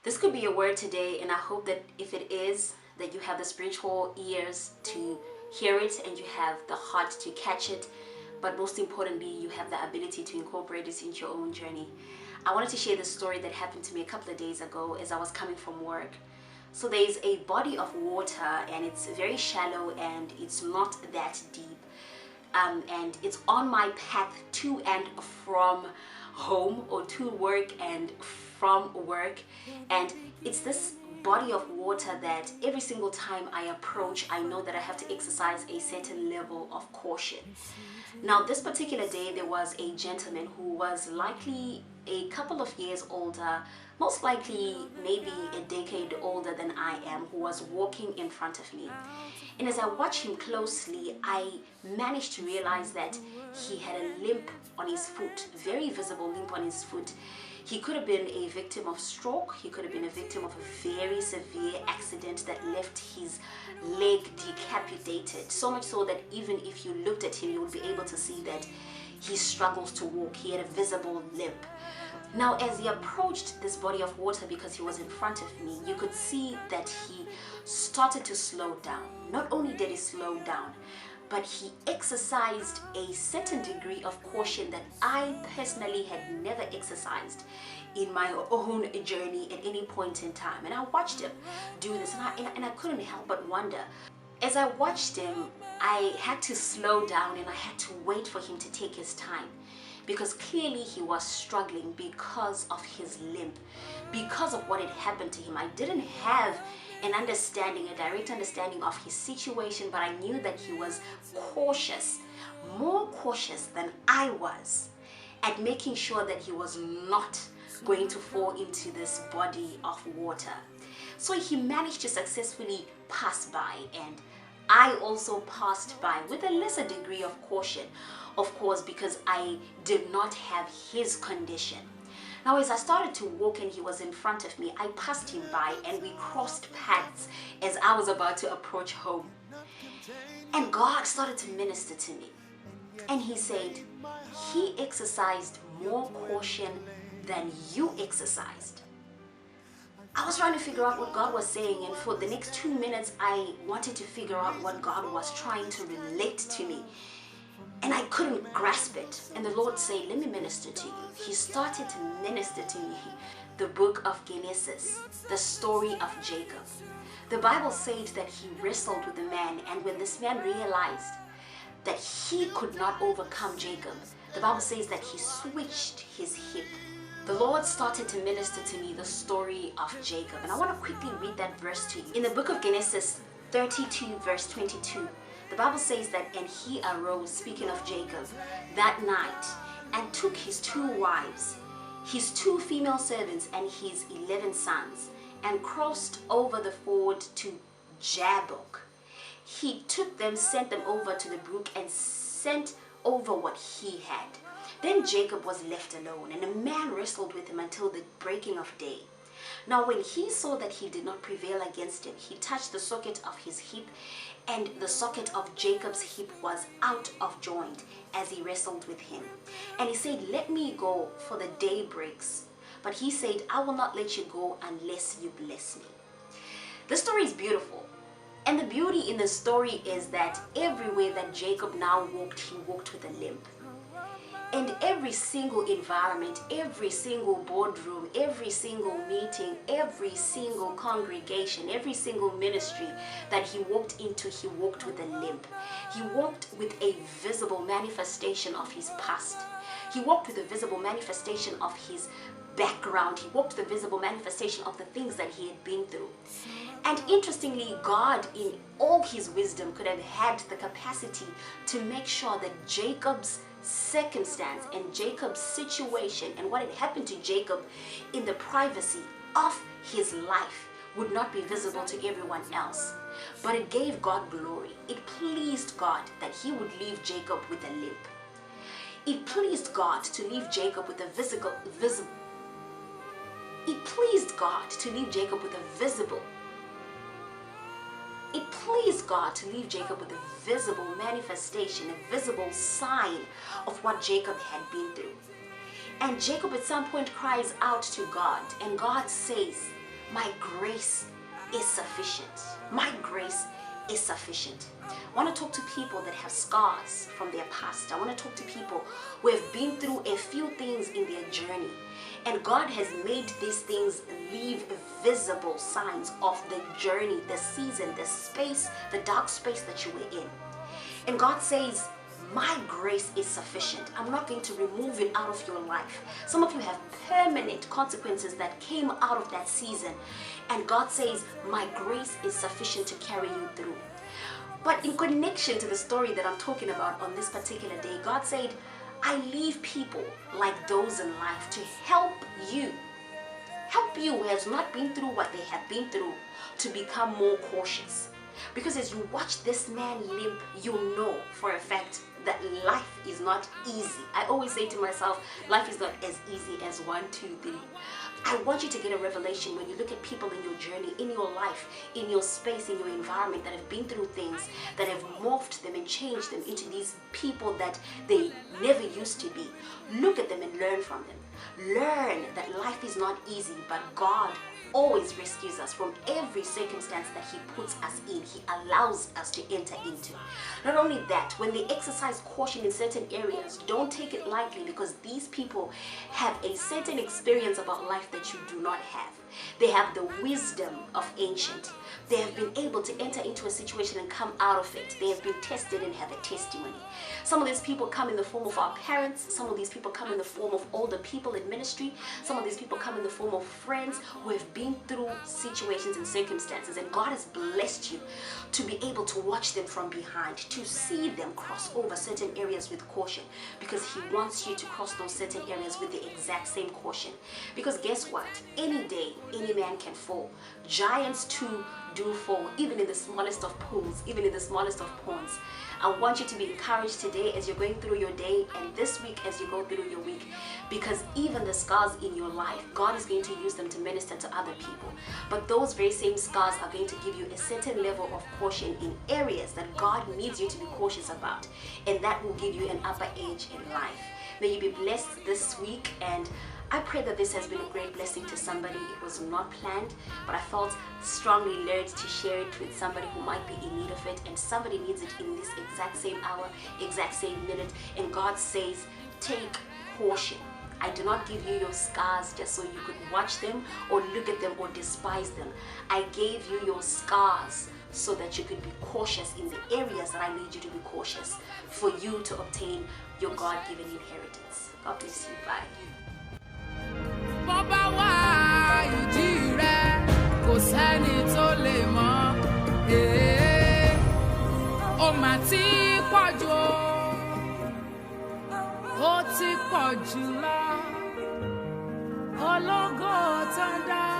This could be a word today, and I hope that if it is, that you have the spiritual ears to hear it and you have the heart to catch it, but most importantly, you have the ability to incorporate it into your own journey. I wanted to share this story that happened to me a couple of days ago as I was coming from work. So there's a body of water and it's very shallow and it's not that deep. And it's on my path to and from home, or to work and from work. And it's this body of water that every single time I approach, I know that I have to exercise a certain level of caution. Now, this particular day, there was a gentleman who was likely a couple of years older, most likely maybe a decade older than I am, who was walking in front of me. And as I watched him closely, I managed to realize that he had a limp on his foot, very visible limp on his foot. He could have been a victim of stroke. He could have been a victim of a very severe accident that left his leg decapitated. So much so that even if you looked at him, you would be able to see that he struggles to walk. He had a visible limp. Now, as he approached this body of water, because he was in front of me, you could see that he started to slow down. Not only did he slow down, but he exercised a certain degree of caution that I personally had never exercised in my own journey at any point in time. And I watched him do this, and I couldn't help but wonder. As I watched him, I had to slow down and I had to wait for him to take his time, because clearly he was struggling because of his limp, because of what had happened to him. I didn't have an understanding, a direct understanding of his situation, but I knew that he was cautious, more cautious than I was, at making sure that he was not going to fall into this body of water. So he managed to successfully pass by, and I also passed by with a lesser degree of caution, of course, because I did not have his condition. Now, as I started to walk and he was in front of me, I passed him by and we crossed paths as I was about to approach home. And God started to minister to me. And he said, he exercised more caution than you exercised. I was trying to figure out what God was saying, and for the next 2 minutes, I wanted to figure out what God was trying to relate to me. And I couldn't grasp it. And the Lord said, let me minister to you. He started to minister to me the book of Genesis, the story of Jacob. The Bible said that he wrestled with a man, and when this man realized that he could not overcome Jacob, the Bible says that he switched his hip. The Lord started to minister to me the story of Jacob. And I want to quickly read that verse to you. In the book of Genesis 32 verse 22, the Bible says that, and he arose, speaking of Jacob, that night, and took his 2 wives, his 2 female servants, and his 11 sons, and crossed over the ford to Jabbok. He took them, sent them over to the brook, and sent over what he had. Then Jacob was left alone, and a man wrestled with him until the breaking of day. Now when he saw that he did not prevail against him, he touched the socket of his hip, and the socket of Jacob's hip was out of joint as he wrestled with him. And he said, let me go, for the day breaks. But he said, I will not let you go unless you bless me. The story is beautiful. And the beauty in the story is that everywhere that Jacob now walked, he walked with a limp. And every single environment, every single boardroom, every single meeting, every single congregation, every single ministry that he walked into, he walked with a limp. He walked with a visible manifestation of his past. He walked with a visible manifestation of his background. He walked with a visible manifestation of the things that he had been through. And interestingly, God, in all his wisdom, could have had the capacity to make sure that Jacob's circumstance and Jacob's situation and what had happened to Jacob in the privacy of his life would not be visible to everyone else. But it gave God glory. It pleased God that he would leave Jacob with a limp. It pleased God to leave Jacob with a visible. It pleased God to leave Jacob with a visible. It pleased God to leave Jacob with a visible manifestation, a visible sign of what Jacob had been through. And Jacob at some point cries out to God, and God says, my grace is sufficient. My grace is sufficient. I want to talk to people that have scars from their past. I want to talk to people who have been through a few things in their journey. And God has made these things leave visible signs of the journey, the season, the space, the dark space that you were in. And God says, my grace is sufficient. I'm not going to remove it out of your life. Some of you have permanent consequences that came out of that season. And God says, my grace is sufficient to carry you through. But in connection to the story that I'm talking about on this particular day, God said, I leave people like those in life to help you who has not been through what they have been through, to become more cautious. Because as you watch this man limp, you'll know for a fact that life is not easy. I always say to myself, life is not as easy as 1, 2, 3. I want you to get a revelation when you look at people in your journey, in your life, in your space, in your environment that have been through things, that have morphed them and changed them into these people that they never used to be. Look at them and learn from them. Learn that life is not easy, but God always rescues us from every circumstance that He puts us in. He allows us to enter into. Not only that, when they exercise caution in certain areas, don't take it lightly, because these people have a certain experience about life that you do not have. They have the wisdom of ancient. They have been able to enter into a situation and come out of it. They have been tested and have a testimony. Some of these people come in the form of our parents. Some of these people come in the form of older people in ministry. Some of these people come in the form of friends who have been through situations and circumstances. And God has blessed you to be able to watch them from behind, to see them cross over certain areas with caution, because He wants you to cross those certain areas with the exact same caution. Because guess what? Any day, any man can fall. Giants too do fall, even in the smallest of pools, even in the smallest of ponds. I want you to be encouraged today as you're going through your day, and this week as you go through your week, because even the scars in your life, God is going to use them to minister to other people. But those very same scars are going to give you a certain level of caution in areas that God needs you to be cautious about, and that will give you an upper edge in life. May you be blessed this week, and I pray that this has been a great blessing to somebody. It was not planned, but I felt strongly led to share it with somebody who might be in need of it, and somebody needs it in this exact same hour, exact same minute. And God says, take caution. I do not give you your scars just so you could watch them or look at them or despise them. I gave you your scars so that you could be cautious in the areas that I need you to be cautious, for you to obtain your God-given inheritance. God bless you. Bye. Bọ́bá wá ìdí rẹ̀, kò sẹ́ni tó lè mọ̀. Ó mà ti pọ̀ jù, ó ti pọ̀ jù lọ. Ológo tó ń dá.